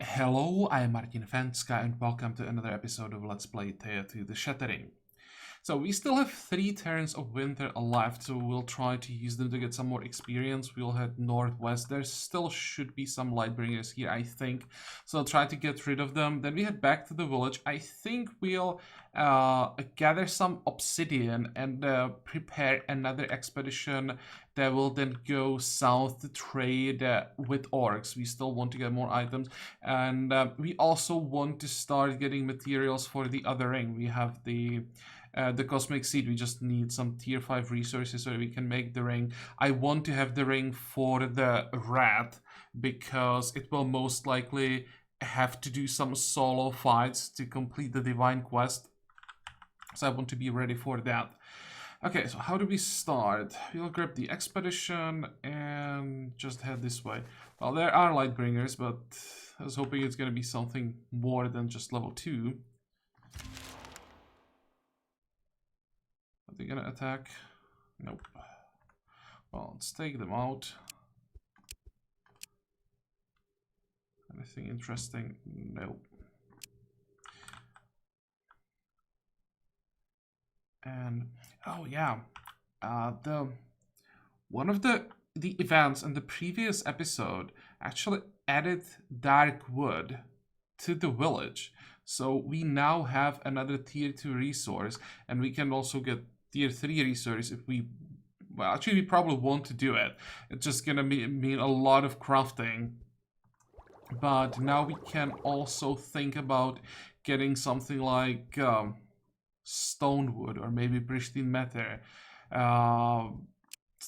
Hello, I am Martin Fencka and welcome to another episode of Let's Play Thea to the Shattering. So we still have 3 turns of winter left, so we'll try to use them to get some more experience. We'll head northwest. There still should be some Lightbringers here, I think. So I'll try to get rid of them. Then we head back to the village. I think we'll gather some obsidian and prepare another expedition that will then go south to trade with orcs. We still want to get more items. And we also want to start getting materials for the other ring. We have the cosmic seed. We just need some tier 5 resources so that we can make the ring. I want to have the ring for the rat because it will most likely have to do some solo fights to complete the divine quest, so I want to be ready for that. Okay, so how do we start? We'll grab the expedition and just head this way. Well, there are Lightbringers, but I was hoping it's gonna be something more than just level 2. Are they gonna attack? Nope. Well, let's take them out. Anything interesting? Nope. And oh yeah, one of the events in the previous episode actually added dark wood to the village, so we now have another tier 2 resource, and we can also get tier 3 resource if we, well, actually we probably want to do it. It's just gonna mean a lot of crafting, but now we can also think about getting something like stonewood or maybe pristine matter.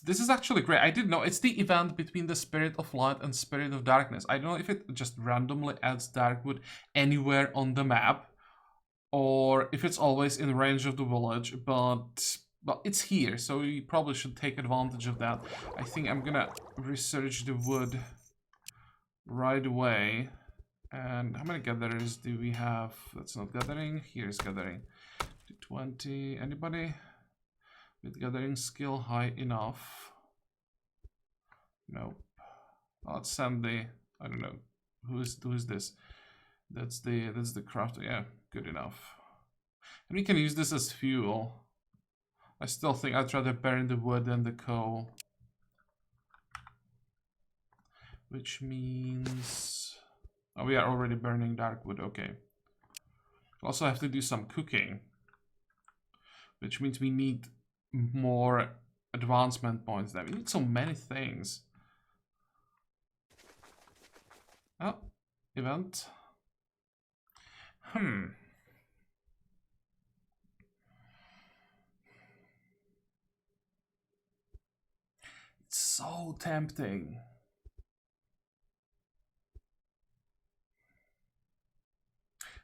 This is actually great. I didn't know it's the event between the Spirit of Light and Spirit of Darkness. I don't know if it just randomly adds darkwood anywhere on the map or if it's always in range of the village, but it's here, so we probably should take advantage of that. I think I'm gonna research the wood right away. And how many gatherers do we have? That's not gathering. Here's gathering. 20. Anybody with gathering skill high enough? Nope. Let's send the, I don't know, who is this? That's the crafter. Yeah, good enough. And we can use this as fuel. I still think I'd rather burn the wood than the coal, which means, oh, we are already burning dark wood. Okay. We also have to do some cooking, which means we need more advancement points. That we need so many things. Oh, event. It's so tempting.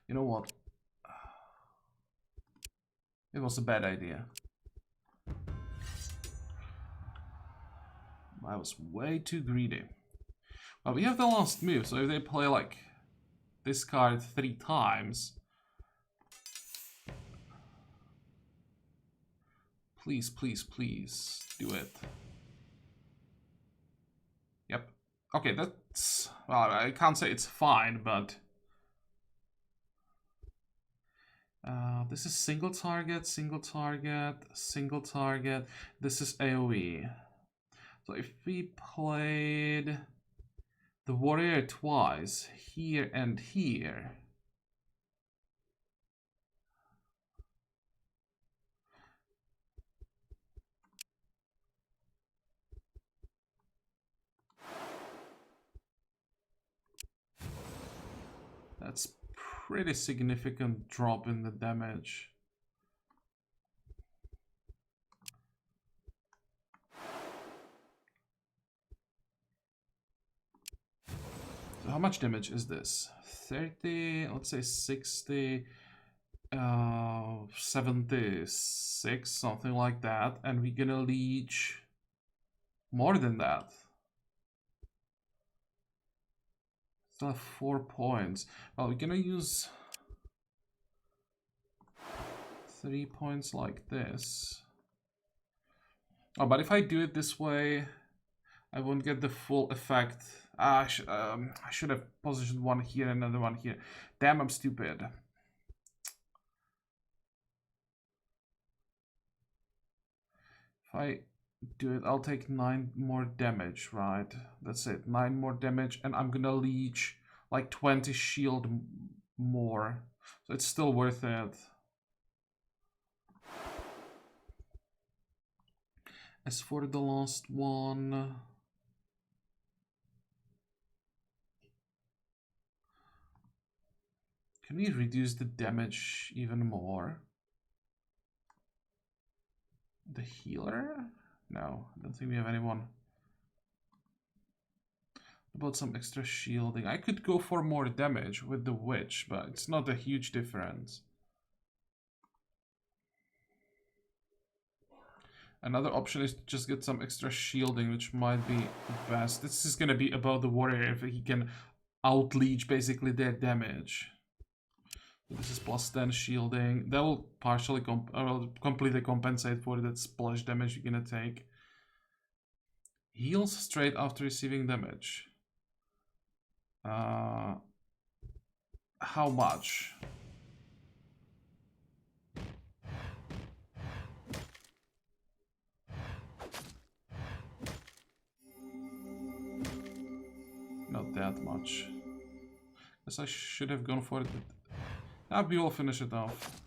You know what? It was a bad idea. I was way too greedy. Well, we have the last move, so if they play like this card 3 times, please, please, please do it. Yep. Okay, that's, well, I can't say it's fine, but this is single target, single target, single target. This is AoE. So if we played the warrior twice, here and here, that's pretty significant drop in the damage. So how much damage is this? 30, let's say 60, 76, something like that, and we're gonna leech more than that. Still have 4 points. Well, we're gonna use 3 points like this. Oh, but if I do it this way, I won't get the full effect I should have positioned one here and another one here. Damn, I'm stupid. If I do it, I'll take 9 more damage, right? That's it, 9 more damage, and I'm gonna leech like 20 shield more. So it's still worth it. As for the last one... Can we reduce the damage even more? The healer? No, I don't think we have anyone. About some extra shielding. I could go for more damage with the witch, but it's not a huge difference. Another option is to just get some extra shielding, which might be the best. This is gonna be about the warrior if he can out-leech basically their damage. This is plus 10 shielding. That will partially completely compensate for that splash damage you're gonna take. Heals straight after receiving damage. How much? Not that much. Guess I should have gone for it. We will finish it off.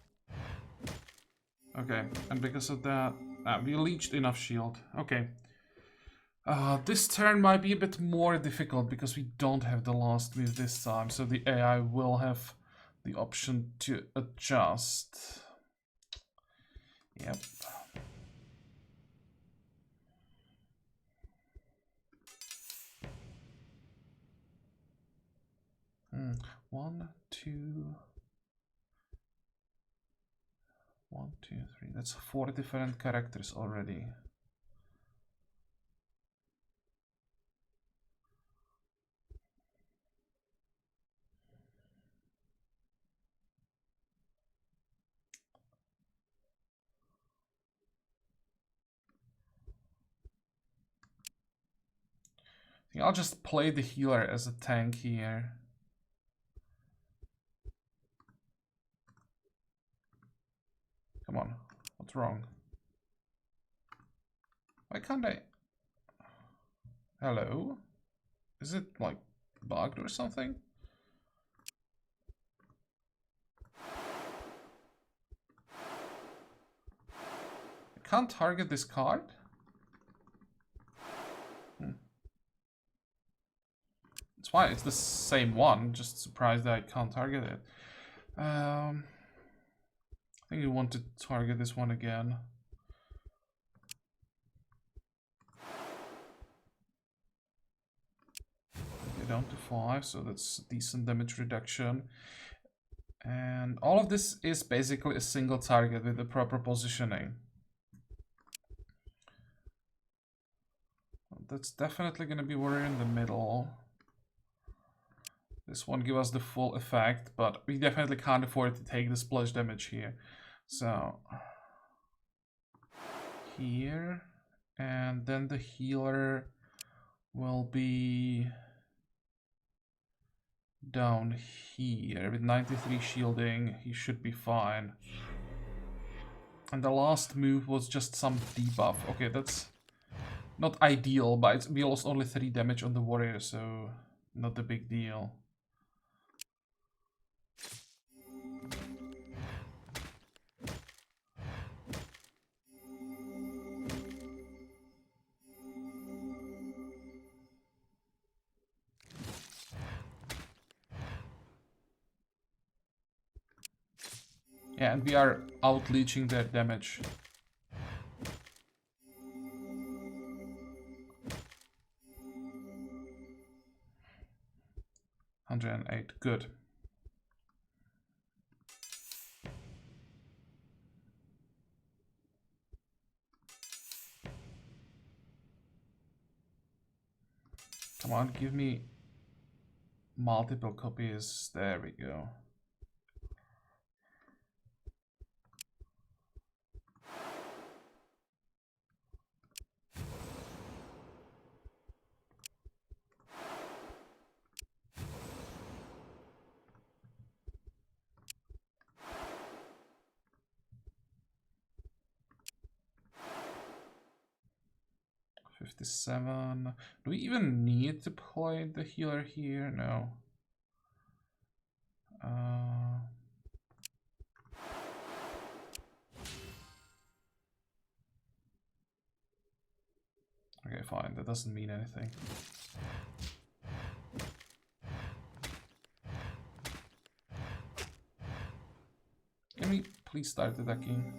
Okay, and because of that, we leached enough shield. Okay. This turn might be a bit more difficult because we don't have the last move this time, so the AI will have the option to adjust. Yep. One, two... 1, 2, 3. That's 4 different characters already. I think I'll just play the healer as a tank here. Come on, what's wrong? Why can't I? Hello? Is it like bugged or something? I can't target this card? It's fine, it's the same one, just surprised that I can't target it. I think you want to target this one again. Okay, down to 5, so that's decent damage reduction. And all of this is basically a single target with the proper positioning. That's definitely going to be warrior in the middle. This won't give us the full effect, but we definitely can't afford to take the splash damage here. So, here, and then the healer will be down here with 93 shielding. He should be fine. And the last move was just some debuff. Okay, that's not ideal, but we lost only 3 damage on the warrior, so not a big deal. Yeah, and we are out-leeching their damage. $108, good. Come on, give me multiple copies. There we go. 57. Do we even need to play the healer here? No. Okay, fine. That doesn't mean anything. Can we please start attacking?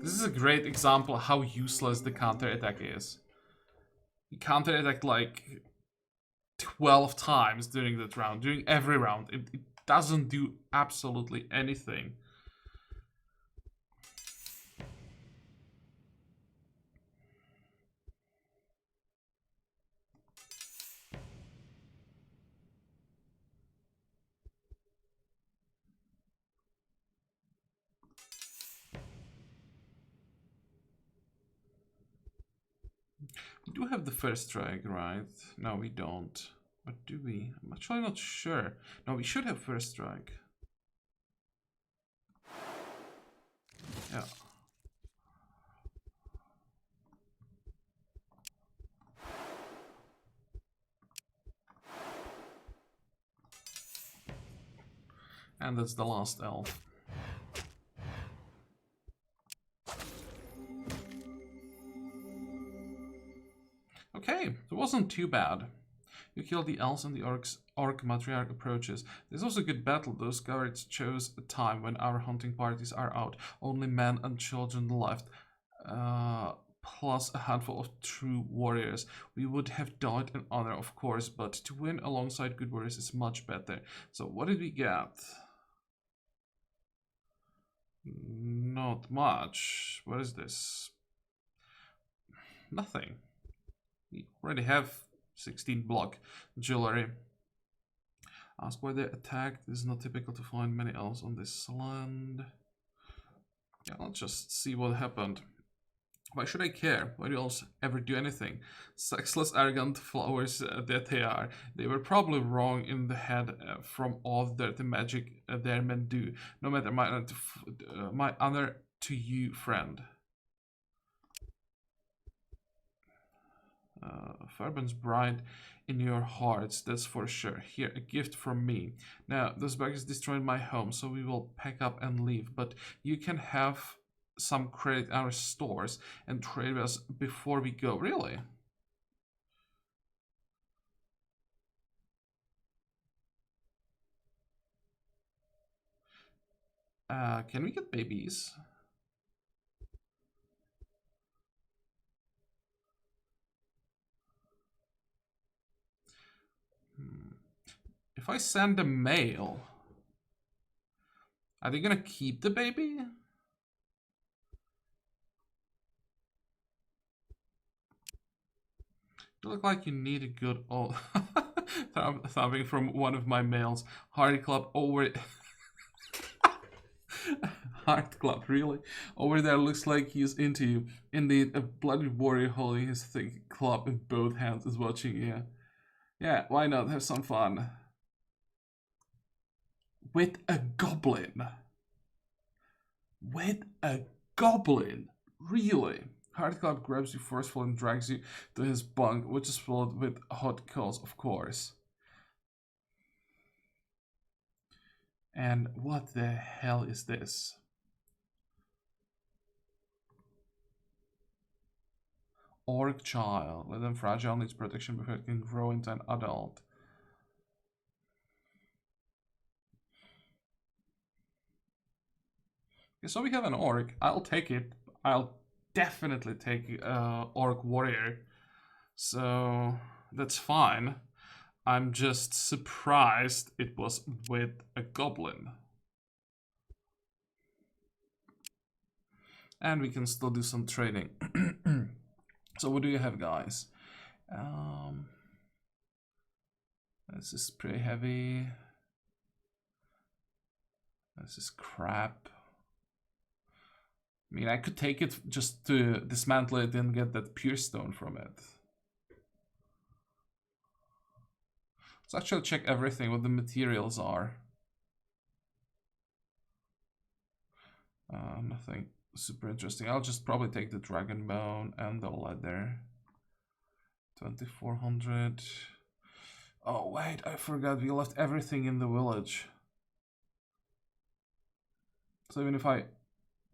This is a great example of how useless the counter-attack is. He counter-attacked like 12 times during that round, during every round. It doesn't do absolutely anything. We do have the first strike, right? No, we don't. Or do we? I'm actually not sure. No, we should have first strike. Yeah. And that's the last elf. Okay, it wasn't too bad. You killed the elves and the orc matriarch approaches. This was a good battle. Those guards chose a time when our hunting parties are out. Only men and children left. Plus a handful of true warriors. We would have died in honor, of course, but to win alongside good warriors is much better. So what did we get? Not much. What is this? Nothing. We already have 16 block jewelry. Ask why they attacked. This is not typical to find many elves on this land. Yeah, let's just see what happened. Why should I care? Why do elves ever do anything? Sexless, arrogant flowers that they are. They were probably wrong in the head from all the dirty magic their men do. No matter my honor to you, friend. Fire burns bright in your hearts, that's for sure. Here, a gift from me. Now, those buggers destroyed my home, so we will pack up and leave. But you can have some credit our stores and trade with us before we go. Really? Can we get babies? If I send a male, are they gonna keep the baby? You look like you need a good old thumping from one of my males. Hardy Club over. Heart Club, really? Over there looks like he's into you. Indeed, a bloody warrior holding his thick club in both hands is watching you. Yeah, why not have some fun? With a goblin. With a goblin? Really? Heart Club grabs you forcefully and drags you to his bunk, which is filled with hot coals, of course. And what the hell is this? Orc child. Let them fragile, needs protection before it can grow into an adult. Okay, so we have an orc. I'll take it. I'll definitely take orc warrior. So that's fine. I'm just surprised it was with a goblin. And we can still do some trading. So what do you have, guys? This is pretty heavy. This is crap. I mean, I could take it just to dismantle it and get that pure stone from it. Let's actually check everything, what the materials are. Nothing super interesting. I'll just probably take the dragon bone and the leather. 2400. Oh wait, I forgot we left everything in the village. So even if I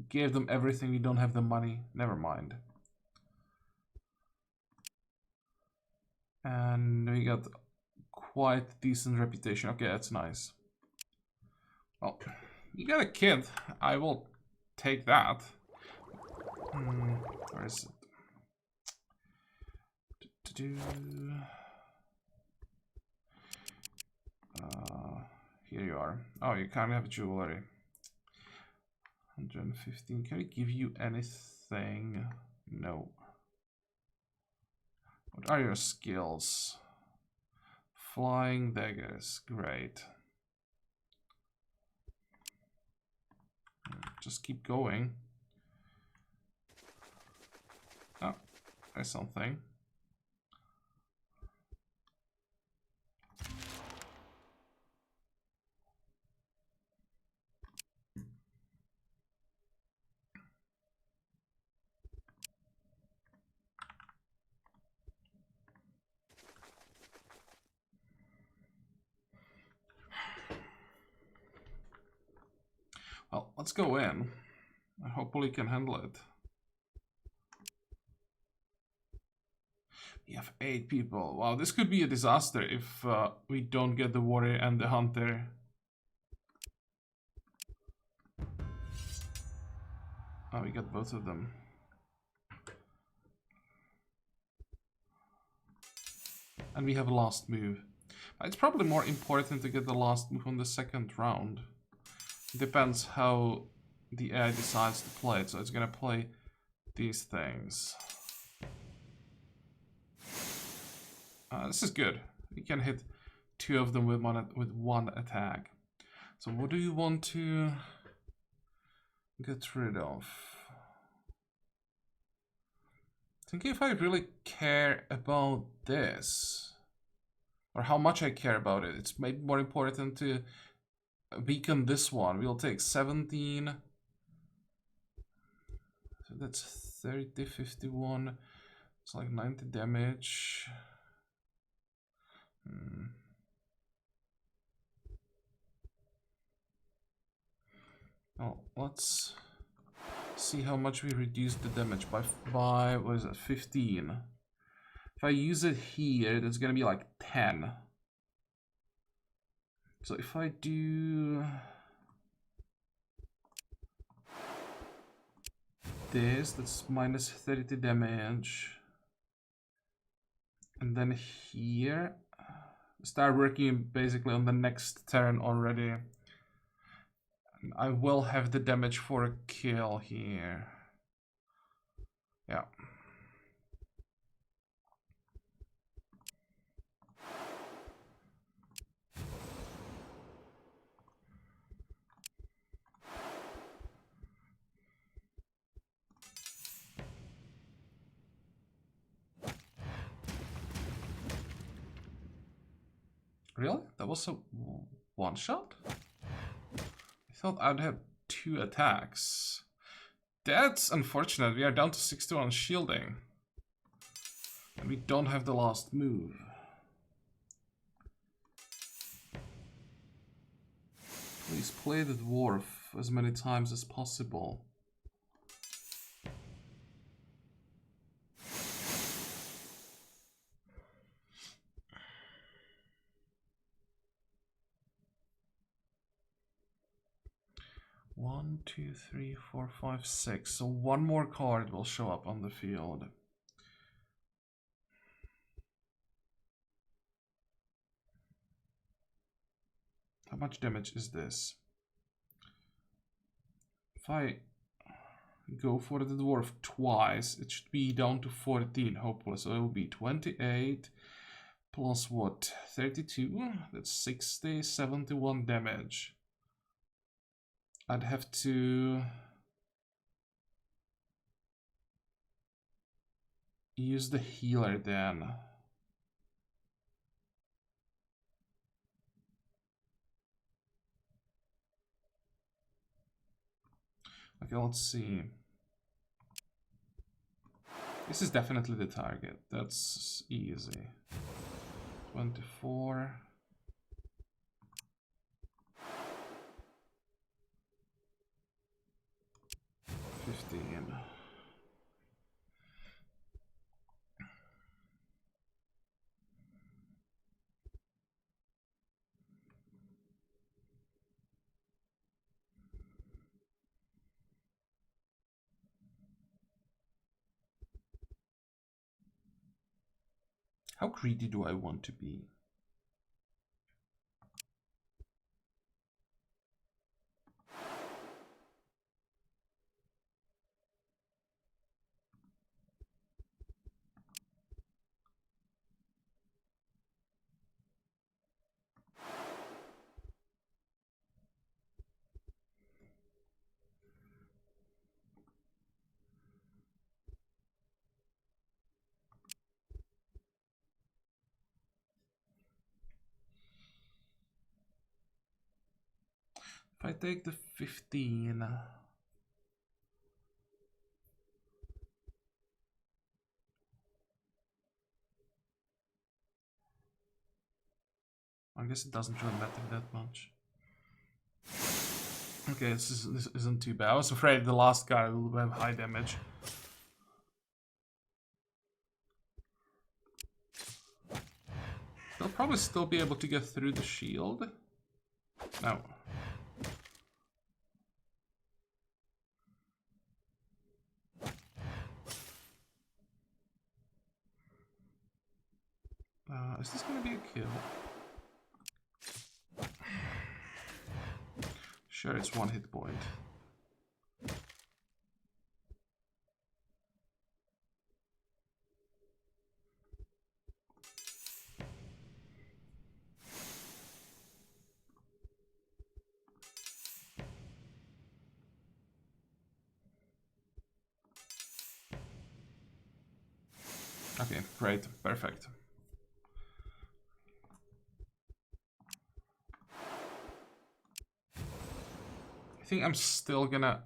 gave them everything, we don't have the money. Never mind. And we got quite decent reputation. Okay, that's nice. Well, you got a kid. I will take that. Where is it? Here you are. Oh, you can't have jewelry. 115. Can we give you anything? No. What are your skills? Flying daggers. Great. Just keep going. Oh, there's something. Well, let's go in. I hopefully can handle it. We have 8 people. Wow, this could be a disaster if we don't get the warrior and the hunter. Oh, we got both of them. And we have a last move. It's probably more important to get the last move on the second round. It depends how the AI decides to play it. So it's gonna play these things. This is good. We can hit 2 of them with one attack. So what do you want to get rid of? I think if I really care about this, or how much I care about it, it's maybe more important to weaken this one. We'll take 17. So that's 30, 51. It's like 90 damage. Oh, let's see how much we reduce the damage by what is it, 15. If I use it here, that's gonna be like 10. So if I do this, that's minus 30 damage. And then here, start working basically on the next turn already. And I will have the damage for a kill here. Yeah. Really? That was a one shot? I thought I'd have 2 attacks. That's unfortunate. We are down to 61 shielding. And we don't have the last move. Please play the dwarf as many times as possible. One, two, three, four, five, six. So one more card will show up on the field. How much damage is this? If I go for the dwarf twice, it should be down to 14, hopefully. So it will be 28 plus what? 32? That's 60, 71 damage. I'd have to use the healer then. Okay, let's see. This is definitely the target. That's easy. 24. 15. How greedy do I want to be? If I take the 15... I guess it doesn't really matter that much. Okay, this isn't too bad. I was afraid the last guy will have high damage. They'll probably still be able to get through the shield. No. Is this gonna be a kill? Sure, it's 1 hit point. Okay, great, perfect. I think I'm still gonna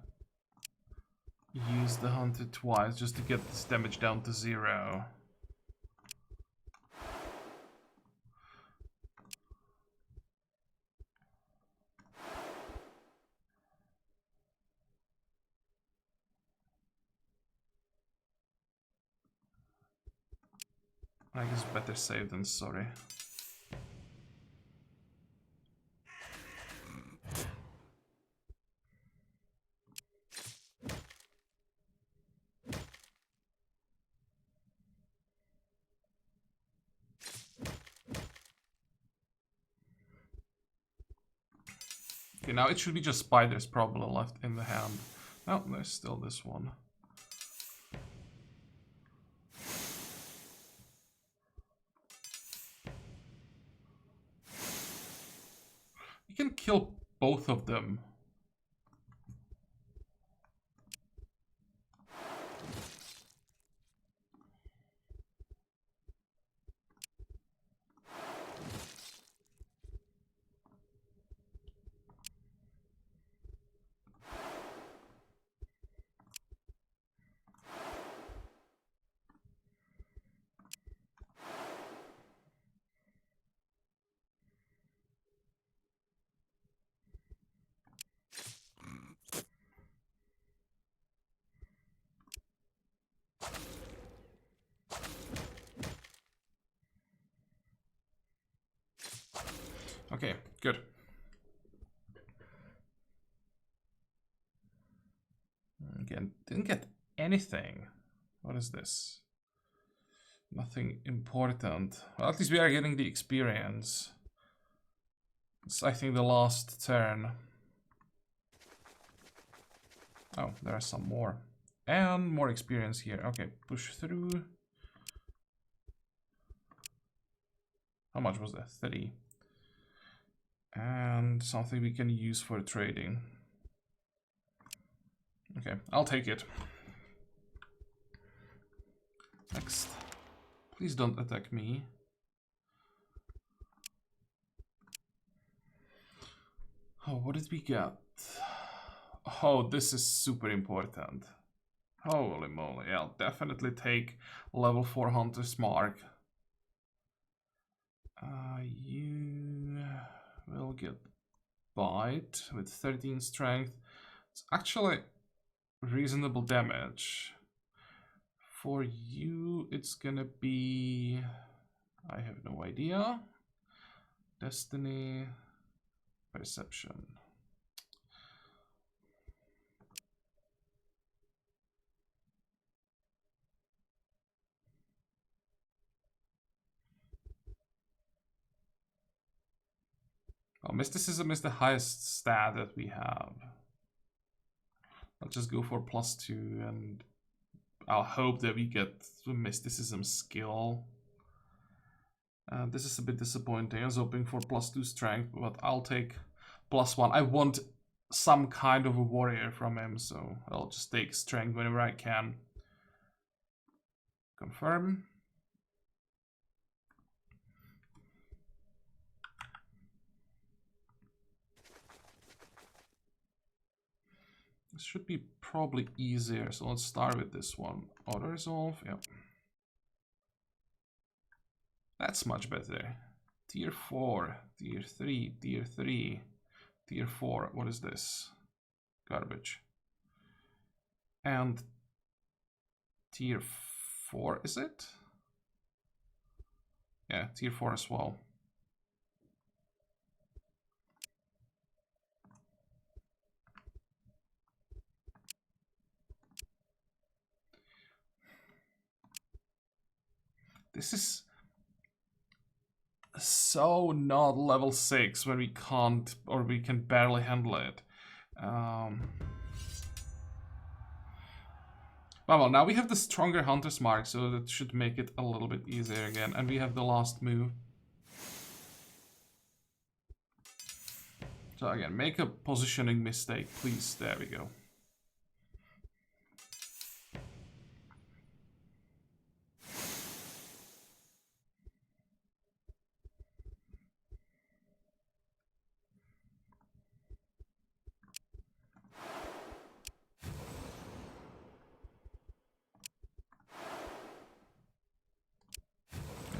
use the hunter twice just to get this damage down to 0. I guess better safe than sorry. Okay, now it should be just spiders probably left in the hand. No, there's still this one. You can kill both of them. Okay, good. Again, didn't get anything. What is this? Nothing important. Well, at least we are getting the experience. It's, I think, the last turn. Oh, there are some more. And more experience here. Okay, push through. How much was that? 30. And something we can use for trading. Okay, I'll take it. Next. Please don't attack me. Oh, what did we get? Oh, this is super important. Holy moly, I'll definitely take level 4 Hunter's Mark. You will get Bite with 13 strength. It's actually reasonable damage. For you, it's gonna be... I have no idea. Destiny... Perception. Well, Mysticism is the highest stat that we have. I'll just go for +2 and I'll hope that we get the Mysticism skill. This is a bit disappointing. I was hoping for +2 strength, but I'll take +1. I want some kind of a warrior from him, so I'll just take strength whenever I can. Confirm. This should be probably easier, so let's start with this one. Auto resolve, yep. That's much better. Tier 4, Tier 3, Tier 3, Tier 4. What is this? Garbage. And Tier 4, is it? Yeah, Tier 4 as well. This is so not level 6 when we can't, or we can barely handle it. Well, now we have the stronger Hunter's Mark, so that should make it a little bit easier again. And we have the last move. So again, make a positioning mistake, please. There we go.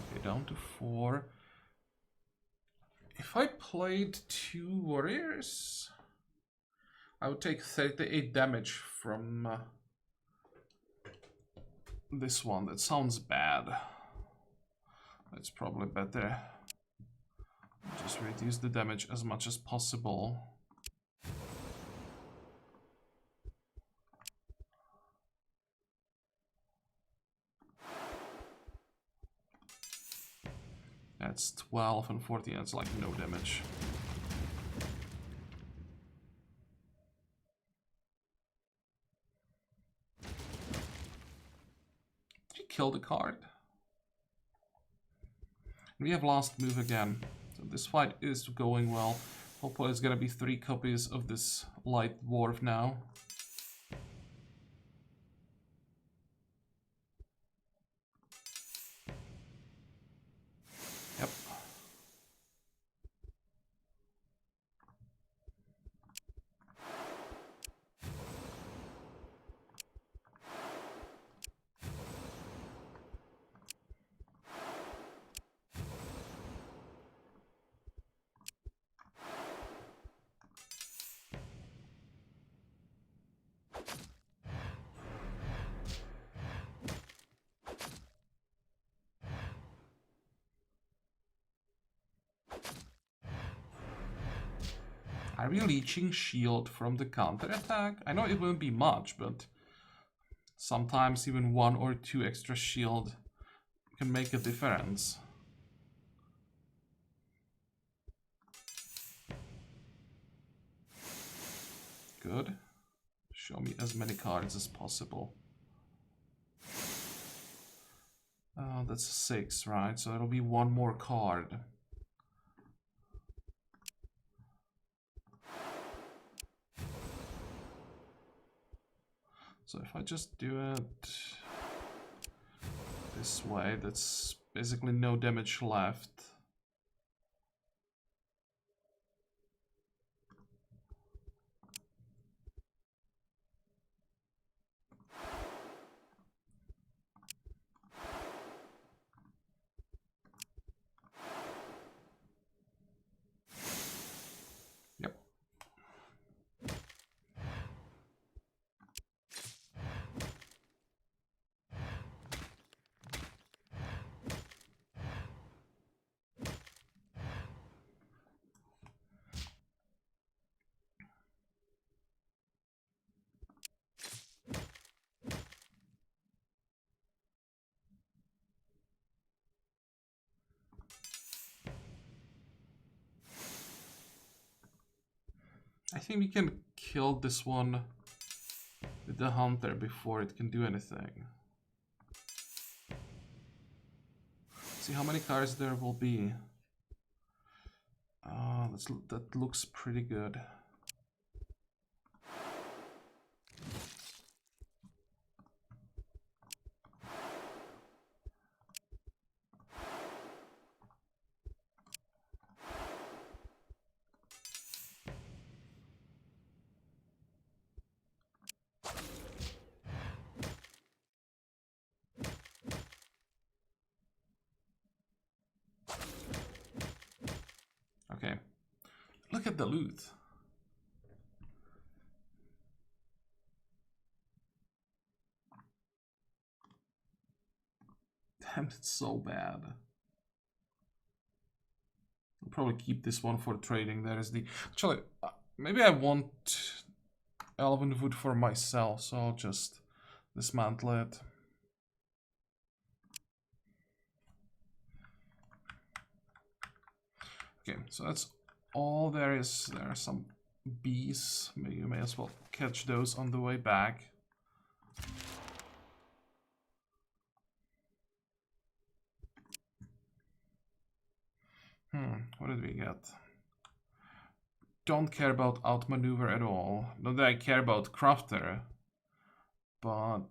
Okay, down to 4. If I played 2 warriors, I would take 38 damage from this one. That sounds bad. It's probably better. Just reduce the damage as much as possible. That's 12 and 14, that's like no damage. Did you kill the card? We have last move again. So this fight is going well. Hopefully it's gonna be 3 copies of this light dwarf now. Yep. Are we leeching shield from the counter attack? I know it won't be much, but sometimes even 1 or 2 extra shield can make a difference. Good. Show me as many cards as possible. That's 6, right? So it'll be 1 more card. So if I just do it this way, that's basically no damage left. I think we can kill this one with the hunter before it can do anything. See how many cards there will be. That looks pretty good. Okay, look at the loot. Damn, it's so bad. I'll probably keep this one for trading. There is the... Actually, maybe I want elven wood for myself, so I'll just dismantle it. Okay, so that's all there is. There are some bees. You may as well catch those on the way back. What did we get? Don't care about outmaneuver at all. Not that I care about crafter, but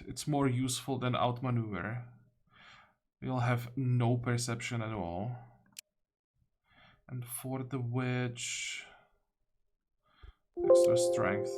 it's more useful than outmaneuver. We'll have no perception at all. And for the witch, extra strength.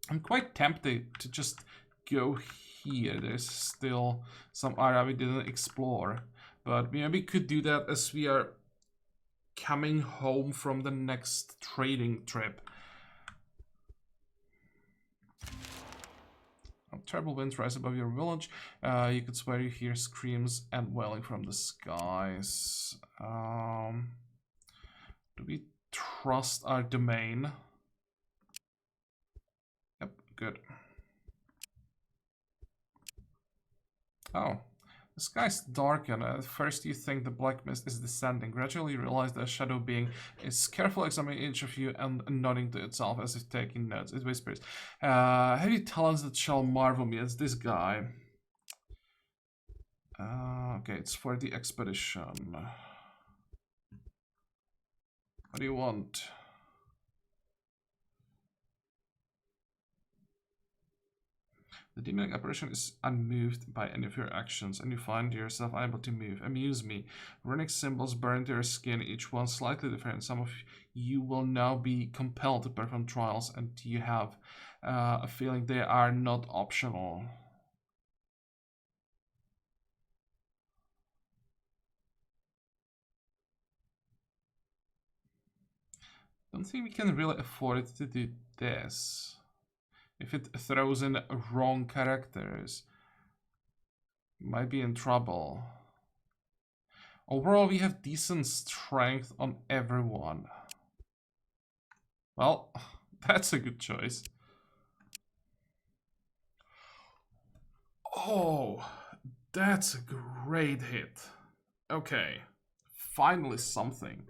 I'm quite tempted to just go here. There's still some area we didn't explore, but maybe we could do that as we are coming home from the next trading trip. Terrible winds rise above your village. You could swear you hear screams and wailing from the skies. Do we trust our domain? Yep, good. Oh, the sky's darkened. At first you think the black mist is descending. Gradually you realize the shadow being is carefully examining each of you and nodding to itself as if taking notes. It whispers, have you talents that shall marvel me? It's this guy. Okay, it's for the expedition. What do you want? The demonic apparition is unmoved by any of your actions, and you find yourself unable to move. Amuse me. Runic symbols burn to your skin, each one slightly different. Some of you will now be compelled to perform trials, and you have a feeling they are not optional. Don't think we can really afford it to do this. If it throws in wrong characters, might be in trouble. Overall, we have decent strength on everyone. Well, that's a good choice. Oh, that's a great hit. Okay, finally something.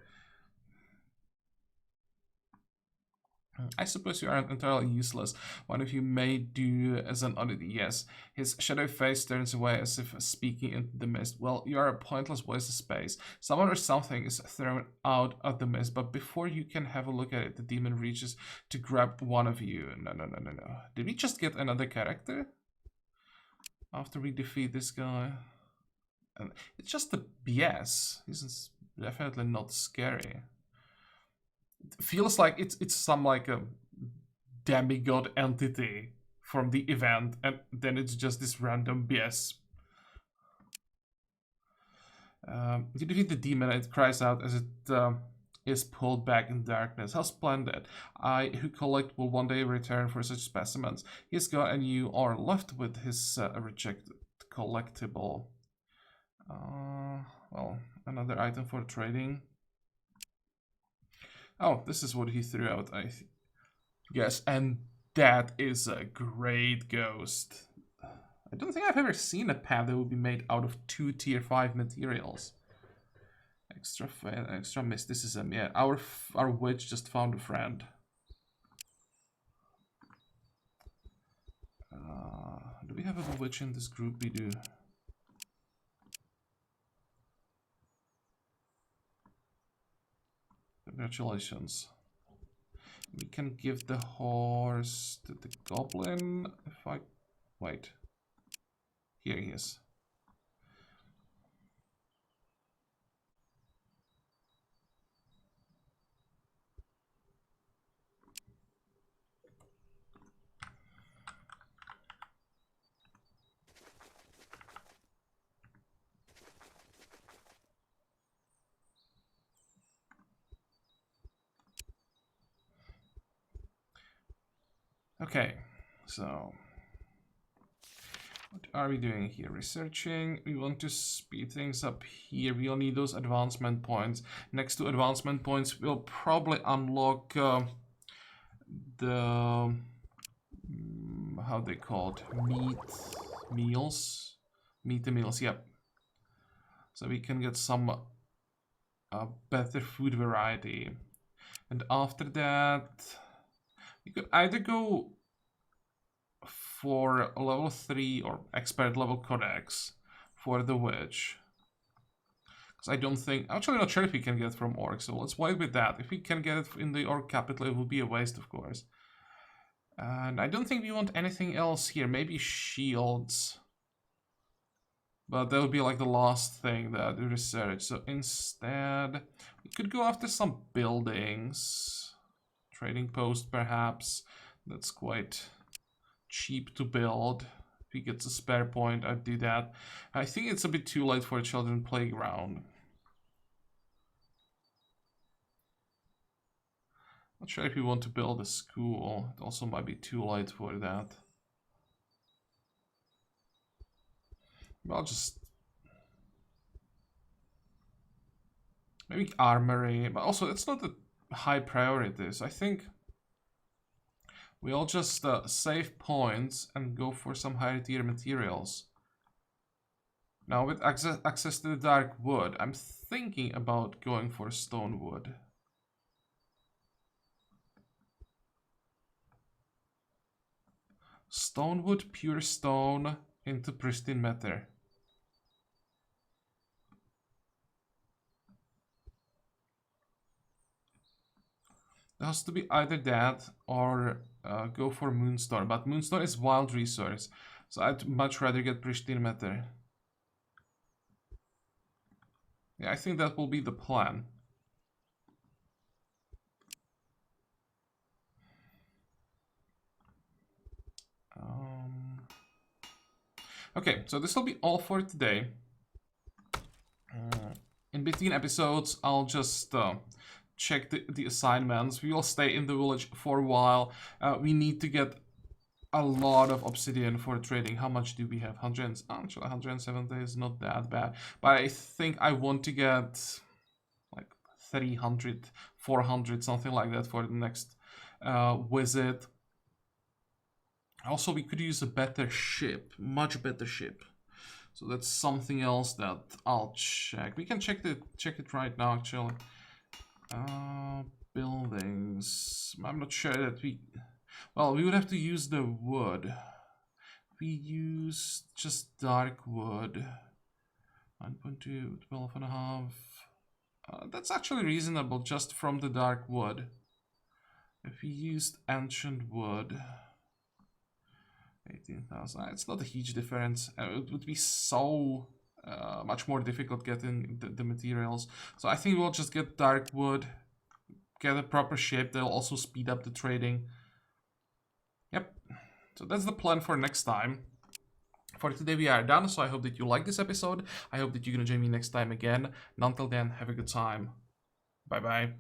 I suppose you aren't entirely useless. One of you may do as an oddity. Yes, his shadow face turns away as if speaking into the mist. Well, you are a pointless waste of space. Someone or something is thrown out of the mist, but before you can have a look at it, the demon reaches to grab one of you. No. Did we just get another character? After we defeat this guy? And it's just a BS. He's definitely not scary. Feels like it's some like a demigod entity from the event, and then it's just this random BS. You defeat the demon and it cries out as it is pulled back in darkness. How splendid. I who collect will one day return for such specimens. He is gone and you are left with his rejected collectible. Well, another item for trading. Oh, this is what he threw out, guess. And that is a great ghost. I don't think I've ever seen a pad that would be made out of 2 tier 5 materials. Extra mysticism. Yeah, our witch just found a friend. Do we have a witch in this group? We do. Congratulations. We can give the horse to the goblin if I... Wait. Here he is. Okay, so what are we doing here? Researching. We want to speed things up here. We'll need those advancement points. Next to advancement points, we'll probably unlock the how they called meals. Yep. So we can get some better food variety, and after that. You could either go for a level 3 or expert level codex for the witch. Because I don't think... Actually, not sure if we can get it from orc, so let's wait with that. If we can get it in the orc capital, it would be a waste, of course. And I don't think we want anything else here. Maybe shields. But that would be like the last thing that we research. So instead, we could go after some buildings. Trading post, perhaps. That's quite cheap to build. If he gets a spare point, I'd do that. I think it's a bit too late for a children playground. Not sure if we want to build a school. It also might be too late for that. I'll just... Maybe armory, but also it's not a high priorities. I think we all just save points and go for some higher tier materials. Now with access to the dark wood, I'm thinking about going for stone wood. Stone wood, pure stone into pristine matter. It has to be either that or go for Moonstone. But Moonstone is wild resource, so I'd much rather get pristine matter. Yeah, I think that will be the plan. Okay, so this will be all for today. In between episodes, I'll just check the assignments. We will stay in the village for a while. We need to get a lot of obsidian for trading. How much do we have? Actually 170 is not that bad. But I think I want to get like 300, 400, something like that for the next visit. Also, we could use a better ship, much better ship. So that's something else that I'll check. We can check it right now, actually. Buildings. I'm not sure that we... Well, we would have to use the wood. We use just dark wood. 9.2, 12.5. That's actually reasonable just from the dark wood. If we used ancient wood... 18,000. It's not a huge difference. It would be so much more difficult getting the materials. So I think we'll just get dark wood, get a proper ship. That'll also speed up the trading. Yep. So that's the plan for next time. For today we are done. So I hope that you like this episode. I hope that you're gonna join me next time again. And until then, have a good time. Bye bye.